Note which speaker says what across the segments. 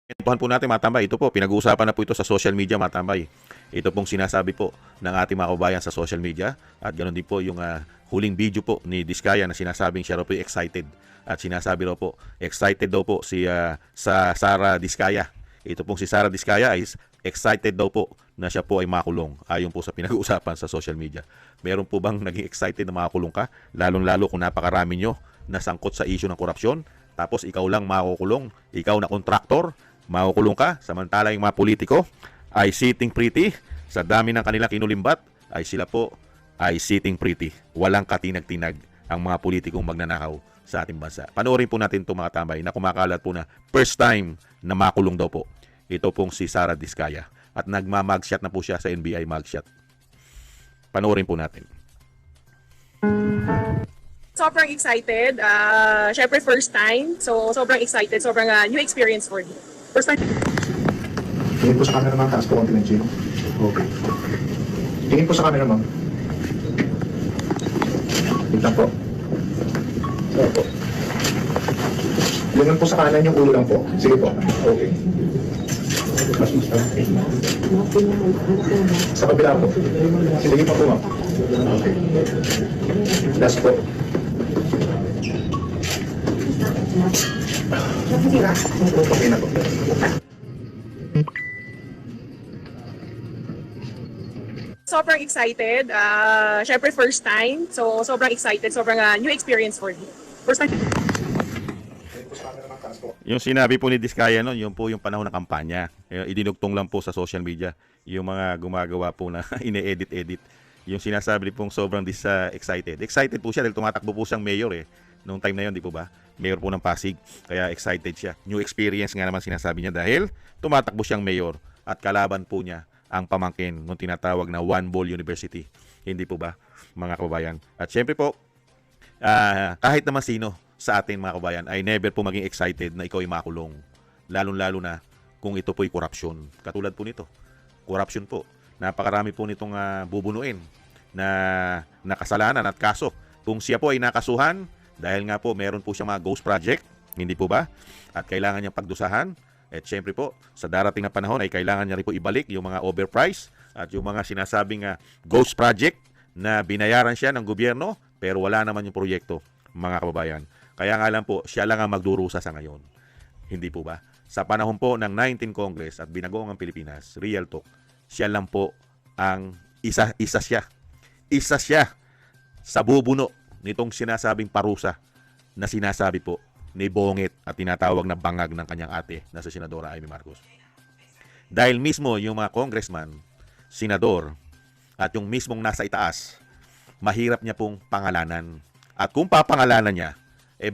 Speaker 1: Kwentuhan po natin mga tambay, ito po, pinag-uusapan na po ito sa social media mga tambay. Ito pong sinasabi po ng ating mga kabayan sa social media at ganoon din po yung huling video po ni Diskaya na sinasabing siya raw po excited. At sinasabi raw po, excited daw po si sa Sara Diskaya. Ito pong si Sara Diskaya is excited daw po na siya po ay makulong ayon po sa pinag-uusapan sa social media. Meron po bang naging excited na makulong ka? Lalong-lalo kung napakarami nyo nasangkot sa issue ng korupsyon. Tapos ikaw lang makukulong, ikaw na kontraktor, makukulong ka, samantala yung mga politiko ay sitting pretty, sa dami ng kanilang kinulimbat, ay sila po ay sitting pretty. Walang katinag-tinag ang mga politikong magnanakaw sa ating bansa. Panoorin po natin itong mga tambay na kumakalat po na first time na makulong daw po. Ito pong si Sara Diskaya. At nagmamagshot na po siya sa NBI magshot. Panoorin po natin.
Speaker 2: Sobrang excited. Syempre first time. So sobrang excited. Sobrang new experience for me. First time.
Speaker 3: Tingin po sa camera ma'am, taas po konti ng chin. Okay. Tingin po sa camera ma'am. Tignan po. Opo. Ganun po sa kanan yung ulo lang po. Sige po. Okay. Sa kabila po. Sige pa po ma'am. Okay. Last po. Okay na po.
Speaker 2: Sobrang excited. Syempre first time. So sobrang excited. Sobrang new experience for me. First time.
Speaker 1: Yung sinabi po ni Diskaya noon, yun po yung panahon ng kampanya. Idinugtong lang po sa social media yung mga gumagawa po na ine-edit-edit. Yung sinasabi pong sobrang excited. Excited po siya dahil tumatakbo po siyang mayor Noong time na yun, di po ba? Mayor po ng Pasig. Kaya excited siya. New experience nga naman sinasabi niya dahil tumatakbo siyang mayor at kalaban po niya ang pamangkin nung tinatawag na One Ball University. Hindi po ba, mga kababayan? At syempre po, kahit naman sino sa atin mga kabayan ay never po maging excited na ikaw ay makulong. Lalong-lalo na kung ito po'y korupsyon. Katulad po nito, korupsyon po. Napakarami po nitong bubunuin na nakasalanan at kaso. Kung siya po ay nakasuhan, dahil nga po meron po siyang mga ghost project, hindi po ba? At kailangan niyang pagdusahan. At syempre po, sa darating na panahon ay kailangan niya rin po ibalik yung mga overprice at yung mga sinasabing ghost project na binayaran siya ng gobyerno pero wala naman yung proyekto, mga kababayan. Kaya nga lang po, siya lang ang magdurusa sa ngayon. Hindi po ba? Sa panahon po ng 19th Congress at binagoong ang Pilipinas, Real Talk, siya lang po ang isa siya. Isa siya sa bubuno nitong sinasabing parusa na sinasabi po ni Bongit at tinatawag na bangag ng kanyang ate na si Senadora Amy Marcos. Dahil mismo yung mga congressman, senador, at yung mismong nasa itaas, mahirap niya pong pangalanan. At kung papangalanan niya,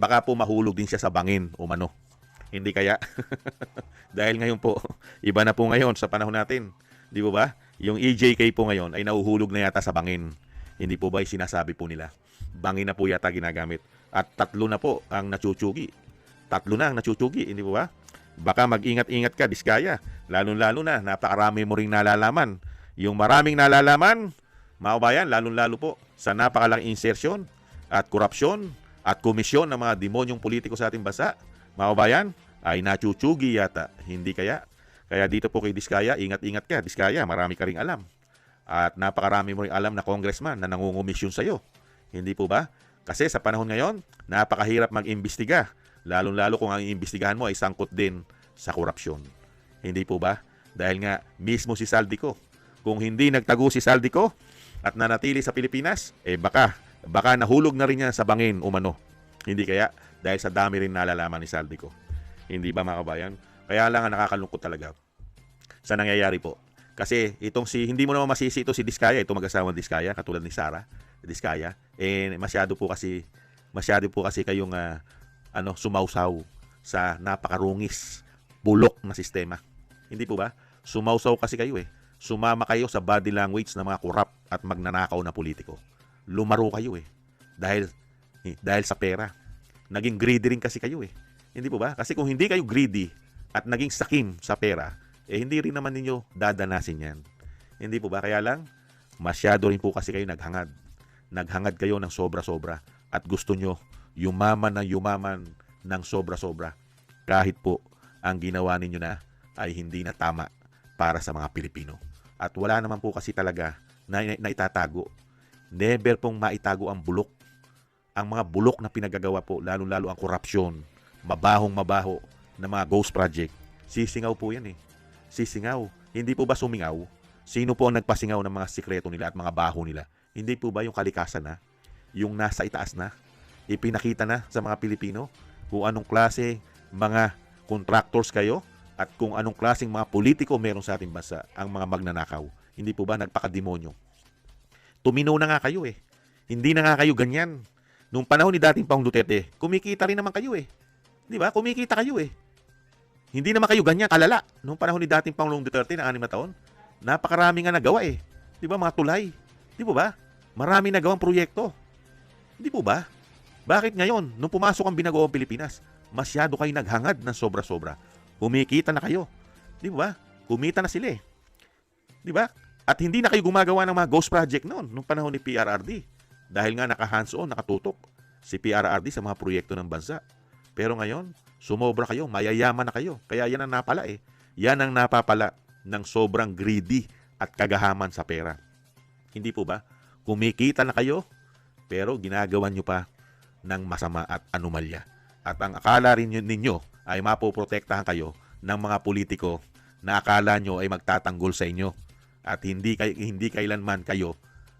Speaker 1: baka po mahulog din siya sa bangin o mano. Hindi kaya? Dahil ngayon po, iba na po ngayon sa panahon natin. Di po ba? Yung EJK po ngayon ay nahuhulog na yata sa bangin. Hindi po ba yung sinasabi po nila? Bangin na po yata ginagamit. At 3 na po ang nachuchugi. 3 na ang nachuchugi, hindi po ba? Baka mag-ingat-ingat ka, Diskaya. Lalo-lalo na, napakarami mo ring nalalaman. Yung maraming nalalaman, mga kabayan, lalo-lalo po sa napakalaking insertion at korupsyon at komisyon ng mga demonyong politiko sa ating bansa, mga kabayan, ay nachuchugi yata. Hindi kaya? Kaya dito po kay Diskaya, ingat-ingat ka, Diskaya, marami ka ring alam. At napakarami mo ring alam na congressman na nangungumisyon sa'yo. Hindi po ba? Kasi sa panahon ngayon, napakahirap mag-imbestiga. Lalong-lalo kung ang iimbestigahan mo ay sangkot din sa korupsyon. Hindi po ba? Dahil nga mismo si Saldico. Kung hindi nagtago si Saldico at nanatili sa Pilipinas, baka nahulog na rin niya sa bangin umano. Hindi kaya? Dahil sa dami rin nalalaman ni Saldico. Hindi ba mga kabayan? Kaya lang nakakalungkot talaga sa nangyayari po. Kasi hindi mo naman masisi ito si Diskaya, ito mag-asawang Diskaya, katulad ni Sara Diskaya. Masyado po kasi kayong sumausaw sa napakarungis, bulok na sistema. Hindi po ba? Sumausaw kasi kayo Sumama kayo sa body language ng mga korap at magnanakaw na politiko. Lumaro kayo dahil sa pera. Naging greedy rin kasi kayo Hindi po ba? Kasi kung hindi kayo greedy at naging sakim sa pera, hindi rin naman ninyo dadanasin yan. Hindi po ba? Kaya lang, masyado rin po kasi kayo naghangad. Naghangad kayo ng sobra-sobra at gusto nyo yumaman ng sobra-sobra kahit po ang ginawa ninyo na ay hindi na tama para sa mga Pilipino. At wala naman po kasi talaga na itatago. Never pong maitago ang bulok. Ang mga bulok na pinagagawa po, lalo-lalo ang korupsyon, mabahong-mabaho na mga ghost project, sisingaw po yan eh. Sisingaw. Hindi po ba sumingaw? Sino po ang nagpasingaw ng mga sikreto nila at mga baho nila? Hindi po ba yung kalikasan na? Yung nasa itaas na? Ipinakita na sa mga Pilipino kung anong klase mga contractors kayo at kung anong klaseng mga politiko meron sa ating bansa ang mga magnanakaw. Hindi po ba nagpakademonyo? Tumino na nga kayo eh. Hindi na nga kayo ganyan. Nung panahon ni dating Pangulong Duterte, kumikita rin naman kayo eh. Di ba? Kumikita kayo eh. Hindi naman kayo ganyan kalala. Nung panahon ni dating Pangulong Duterte na 6 na taon, napakarami nga nagawa eh. Di ba mga tulay? Di po ba? Marami nagawang proyekto. Di po ba? Bakit ngayon, nung pumasok ang Binagoong Pilipinas, masyado kayo naghangad ng sobra-sobra. Kumikita na kayo. Di ba? Kumita na sila eh. Di ba? At hindi na kayo gumagawa ng mga ghost project noon, nung panahon ni PRRD. Dahil nga naka-hands-on, nakatutok si PRRD sa mga proyekto ng bansa. Pero ngayon, sumobra kayo, mayayaman na kayo. Kaya yan ang napala eh. Yan ang napapala ng sobrang greedy at kagahaman sa pera. Hindi po ba? Kumikita na kayo, pero ginagawan nyo pa ng masama at anomalya. At ang akala rin ninyo ay mapoprotektahan kayo ng mga politiko na akala nyo ay magtatanggol sa inyo. At hindi kailanman kayo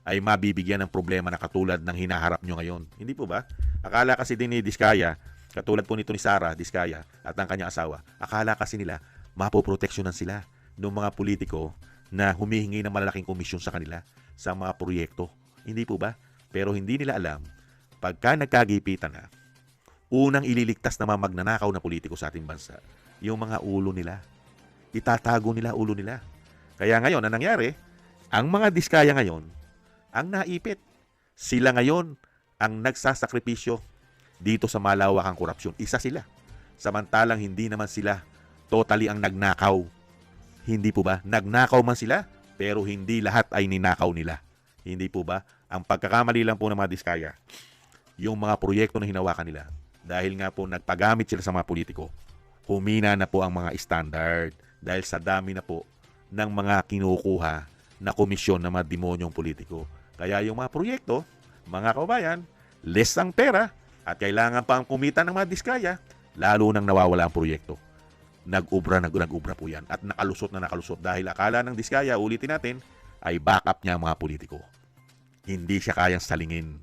Speaker 1: ay mabibigyan ng problema na katulad ng hinaharap nyo ngayon. Hindi po ba? Akala kasi din ni Diskaya, katulad po nito ni Sara Diskaya at ang kanyang asawa, akala kasi nila mapoproteksyonan sila ng mga politiko na humihingi ng malalaking komisyon sa kanila sa mga proyekto. Hindi po ba? Pero hindi nila alam, pagka nagkagipitan na, unang ililigtas na mga magnanakaw na politiko sa ating bansa, yung mga ulo nila. Itatago nila ulo nila. Kaya ngayon, ang nangyari, ang mga Diskaya ngayon, ang naipit. Sila ngayon ang nagsasakripisyo dito sa malawakang korupsyon. Isa sila. Samantalang hindi naman sila totally ang nagnakaw. Hindi po ba? Nagnakaw man sila, pero hindi lahat ay ninakaw nila. Hindi po ba? Ang pagkakamali lang po ng mga Diskaya, yung mga proyekto na hinawakan nila, dahil nga po nagpagamit sila sa mga politiko, humina na po ang mga standard dahil sa dami na po ng mga kinukuha na komisyon ng mga demonyong politiko. Kaya yung mga proyekto, mga kababayan, less ang pera at kailangan pang kumita ng mga Diskaya, lalo nang nawawala ang proyekto. Nag-ubra po yan at nakalusot na nakalusot dahil akala ng Diskaya, ulitin natin, ay backup niya ang mga politiko. Hindi siya kayang salingin.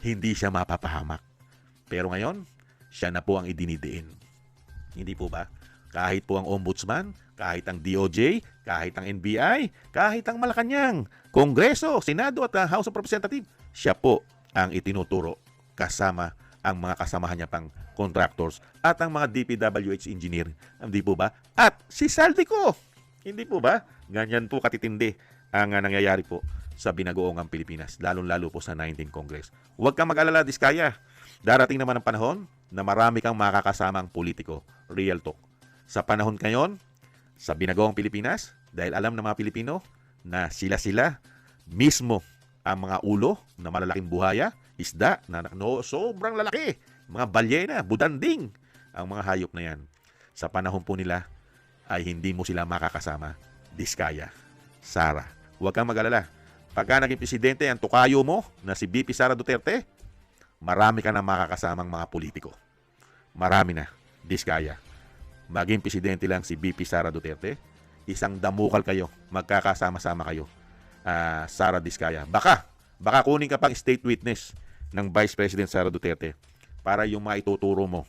Speaker 1: Hindi siya mapapahamak. Pero ngayon, siya na po ang idinidiin. Hindi po ba? Kahit po ang Ombudsman, kahit ang DOJ, kahit ang NBI, kahit ang Malacanang, Kongreso, Senado at House of Representatives, siya po ang itinuturo kasama ang mga kasamahan niya pang contractors at ang mga DPWH engineer. Hindi po ba? At si Saldico. Hindi po ba? Ganyan po katitindi ang nangyayari po sa Binagoong Pilipinas, lalong-lalo po sa 19th Congress. Huwag kang mag-alala, Diskaya. Darating naman ang panahon na marami kang makakasamang politiko. Real talk. Sa panahon ngayon, sa Binagoong Pilipinas, dahil alam ng mga Pilipino na sila-sila mismo ang mga ulo na malalaking buhaya, isda na sobrang lalaki, mga balyena, budanding, ang mga hayop na yan. Sa panahon po nila ay hindi mo sila makakasama. Diskaya, Sara, huwag kang mag-alala. Pagka naging presidente ang tukayo mo na si BP Sara Duterte, marami ka na makakasamang mga politiko. Marami na, Diskaya. Maging presidente lang si BP Sara Duterte, isang damukal kayo, magkakasama-sama kayo. Sara Diskaya. Baka kunin ka pang state witness ng Vice President Sara Duterte para yung mga ituturo mo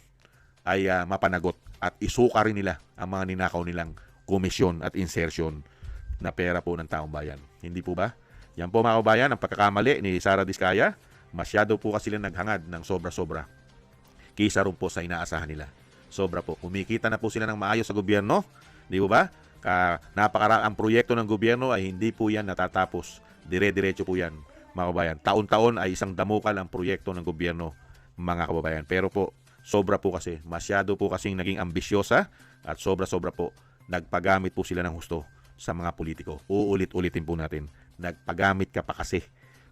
Speaker 1: ay mapanagot at isuka rin nila ang mga ninakaw nilang komisyon at insertion na pera po ng taong bayan. Hindi po ba? Yan po mga kabayan, ang pagkakamali ni Sara Diskaya, masyado po kasi sila naghangad ng sobra-sobra kaysa rin po sa inaasahan nila. Sobra po. Kumikita na po sila ng maayos sa gobyerno. Di po ba? Ang proyekto ng gobyerno ay hindi po yan natatapos. Dire-diretso po yan, mga kababayan. Taon-taon ay isang damukal ang proyekto ng gobyerno, mga kababayan. Pero po, sobra po kasi. Masyado po kasing naging ambisyosa at sobra-sobra po. Nagpagamit po sila ng husto sa mga politiko. Uulit-ulitin po natin. Nagpagamit ka pa kasi.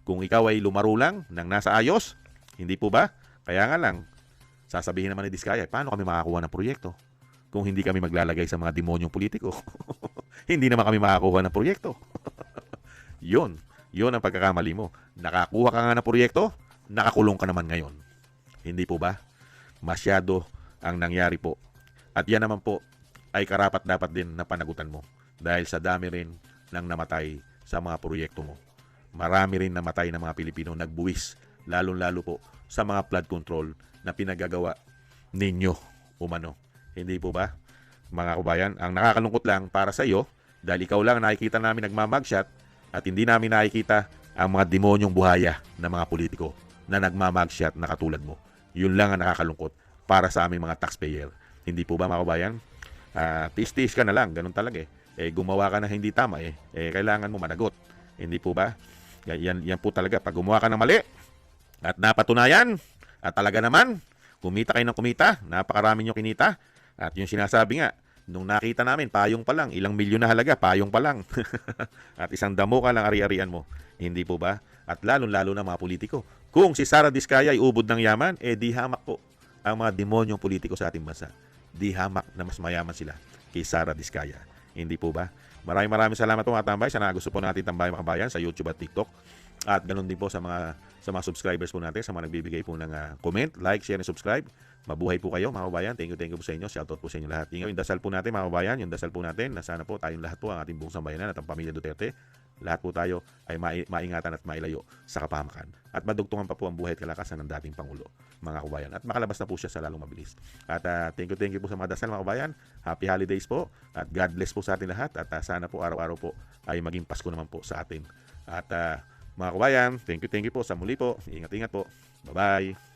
Speaker 1: Kung ikaw ay lumaro lang ng nasa ayos, hindi po ba? Kaya nga lang, sasabihin naman ni Diskaya, paano kami makakuha ng proyekto? kung hindi kami maglalagay sa mga demonyong politiko. Hindi naman kami makakuha ng proyekto. Yun ang pagkakamali mo. Nakakuha ka nga ng proyekto, nakakulong ka naman ngayon. Hindi po ba? Masyado ang nangyari po. At yan naman po ay karapat dapat din na panagutan mo. Dahil sa dami rin ng namatay sa mga proyekto mo. Marami rin namatay ng mga Pilipino nagbuwis, lalong-lalo po sa mga flood control na pinagagawa ninyo umano. Hindi po ba? Mga kabayan, ang nakakalungkot lang para sa iyo, dahil ikaw lang nakikita namin nagmamagshot at hindi namin nakikita ang mga demonyong buhaya ng mga politiko na nagmamagshot na katulad mo. Yun lang ang nakakalungkot para sa aming mga taxpayer. Hindi po ba mga kabayan? Tis-tis ka na lang, ganun talaga eh. Gumawa ka na hindi tama kailangan mo managot. Hindi po ba? Yan po talaga. Pag gumawa ka ng mali at napatunayan at talaga naman, kumita kayo ng kumita, napakarami nyo kinita. At yung sinasabi nga, nung nakita namin, payong pa lang, ilang milyon na halaga, payong pa lang. At isang damo ka lang ari-arian mo. Hindi po ba? At lalong-lalo na mga politiko. Kung si Sara Diskaya ay ubod ng yaman, di hamak po ang mga demonyong politiko sa ating bansa. Di hamak na mas mayaman sila kay Sara Diskaya. Hindi po ba? Maraming salamat po mga tambay. Sana gusto po natin tambay mga kabayan sa YouTube at TikTok. At ganun din po sa mga subscribers po natin, sa mga nagbibigay po ng comment, like, share, and subscribe. Mabuhay po kayo mga kabayan. Thank you po sa inyo. Shoutout po sa inyo lahat. Yung dasal po natin mga kabayan, yung dasal po natin na sana po tayong lahat po, ang ating buong sambayanan at ang pamilya Duterte, lahat po tayo ay maingatan at mailayo sa kapahamakan. At madugtungan pa po ang buhay at kalakasan ng dating Pangulo, mga kabayan. At makalabas na po siya sa lalong mabilis. At thank you po sa mga dasal mga kabayan. Happy holidays po. At God bless po sa atin lahat. At sana po araw-araw po ay maging Pasko naman po sa atin. At mga kabayan, thank you po sa muli po. Ingat-ingat po. Bye-bye.